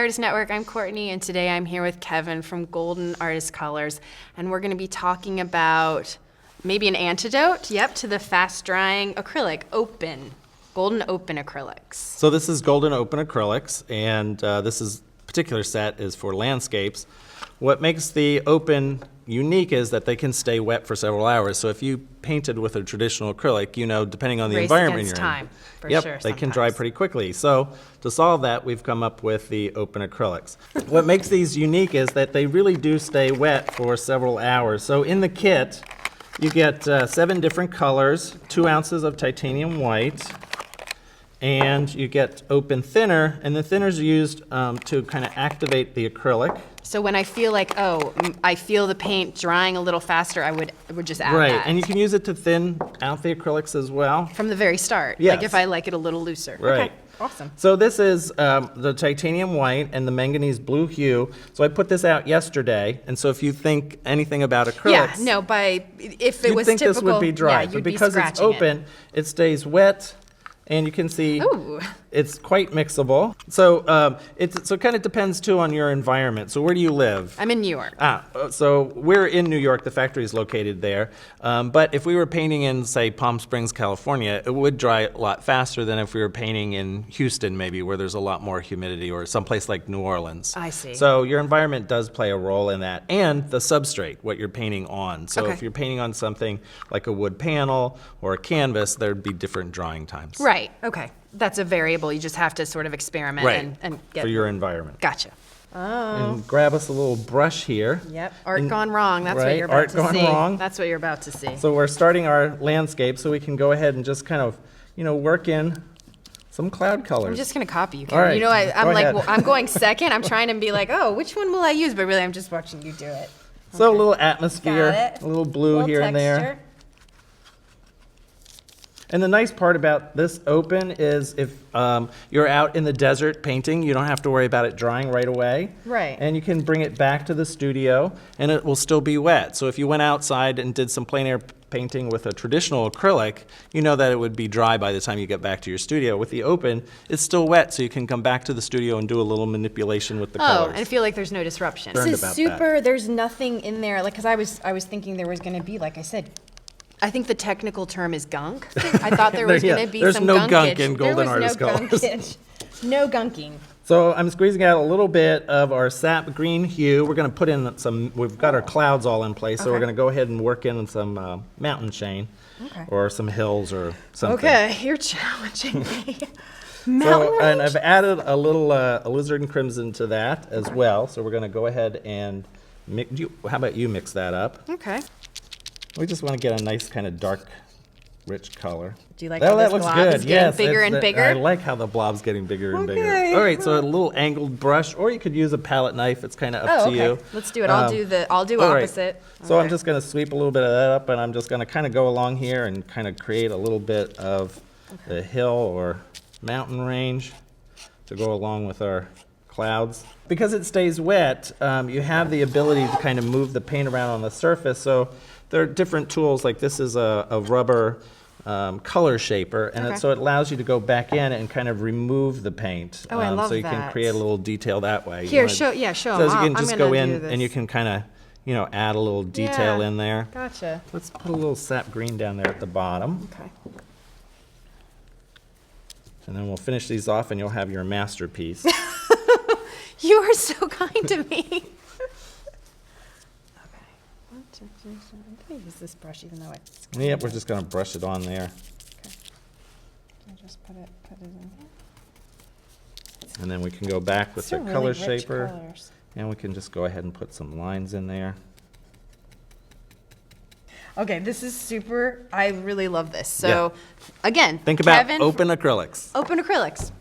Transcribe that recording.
Artist Network. I'm Courtney, and today I'm here with Kevin from Golden Artist Colors, and we're going to be talking about maybe an antidote, to the fast-drying acrylic, Golden Open Acrylics. So this is Golden Open Acrylics, and this particular set is for landscapes. What makes the Open unique is that they can stay wet for several hours. So if you painted with a traditional acrylic, you know, depending on the environment you're time, in, for sure, they can dry pretty quickly. So to solve that, we've come up with the Open Acrylics. What makes these unique is that they really do stay wet for several hours. So in the kit, you get 7 different colors, 2 ounces of titanium white, and you get open thinner, and the thinners are used to kind of activate the acrylic. So when I feel like, I feel the paint drying a little faster, I would just add that. Right, and you can use it to thin out the acrylics as well. From the very start, Yes. like if I like it a little looser. Right. Okay, awesome. So this is the titanium white and the manganese blue hue. So I put this out yesterday, and so if you think anything about acrylics, if it you'd was think typical, this would be dry, you'd but be because it's scratching open, it stays wet. And you can see it's quite mixable. So it kind of depends too on your environment. So where do you live? I'm in New York. So we're in New York. The factory is located there. But if we were painting in, say, Palm Springs, California, it would dry a lot faster than if we were painting in Houston, maybe, where there's a lot more humidity, or someplace like New Orleans. I see. So your environment does play a role in that, and the substrate, what you're painting on. So if you're painting on something like a wood panel or a canvas, there'd be different drying times. Right, okay. That's a variable. You just have to sort of experiment and get for your environment. Gotcha. And grab us a little brush here. Yep, art gone wrong. That's what right, you're about art to gone see. wrong. That's what you're about to see. So we're starting our landscape, so we can go ahead and just kind of, work in some cloud colors. I'm just gonna copy you, All Kevin. right, You know, I'm go like, ahead. well, I'm going second. I'm trying to be like, which one will I use? But really, I'm just watching you do it. So a little atmosphere, Got it. a little blue Little here and there. texture. And the nice part about this Open is if you're out in the desert painting, you don't have to worry about it drying right away. Right. And you can bring it back to the studio, and it will still be wet. So if you went outside and did some plein air painting with a traditional acrylic, you know that it would be dry by the time you get back to your studio. With the Open, it's still wet, so you can come back to the studio and do a little manipulation with the colors. And I feel like there's no disruption. Learned This is about super. There's nothing in there, like, because I was thinking there was going to be, like I said, I think the technical term is gunk. I thought there was going to be there's some no gunkage. gunk in Golden There was Artist no Colors. gunkage. No gunking. So I'm squeezing out a little bit of our sap green hue. We're going to put in some, we've got our clouds all in place, so we're Okay. going to go ahead and work in some mountain chain or some hills or something. Okay, you're challenging me. So, and I've added a little alizarin crimson to that as well. So we're going to go ahead and how about you mix that up? Okay. We just want to get a nice kind of dark, rich color. Do you like Oh, how that this looks glob good. is getting Yes, bigger and bigger? I like how the blob's getting bigger and bigger. Okay. All right, so a little angled brush, or you could use a palette knife. It's kind of up to you. Let's do it. I'll do all right. opposite. So I'm just going to sweep a little bit of that up, and I'm just going to kind of go along here and kind of create a little bit of the hill or mountain range to go along with our clouds. Because it stays wet, you have the ability to kind of move the paint around on the surface. So there are different tools, like this is a rubber color shaper, and so it allows you to go back in and kind of remove the paint. Oh, I love so you can that. create a little detail that way. Here, show show So them. you can I'm just gonna go in do this. and you can kind of, add a little detail in there. Gotcha. Let's put a little sap green down there at the bottom. Okay. And then we'll finish these off and you'll have your masterpiece. You are so kind to me. Okay. I'm gonna use this brush, even though it's. Yep, we're just going to brush it on there. Okay. I just put it in here. And then we can go back with These the are color really rich shaper. colors. And we can just go ahead and put some lines in there. Okay, this is super. I really love this. So, again, Think about Kevin, Open Acrylics. Open Acrylics.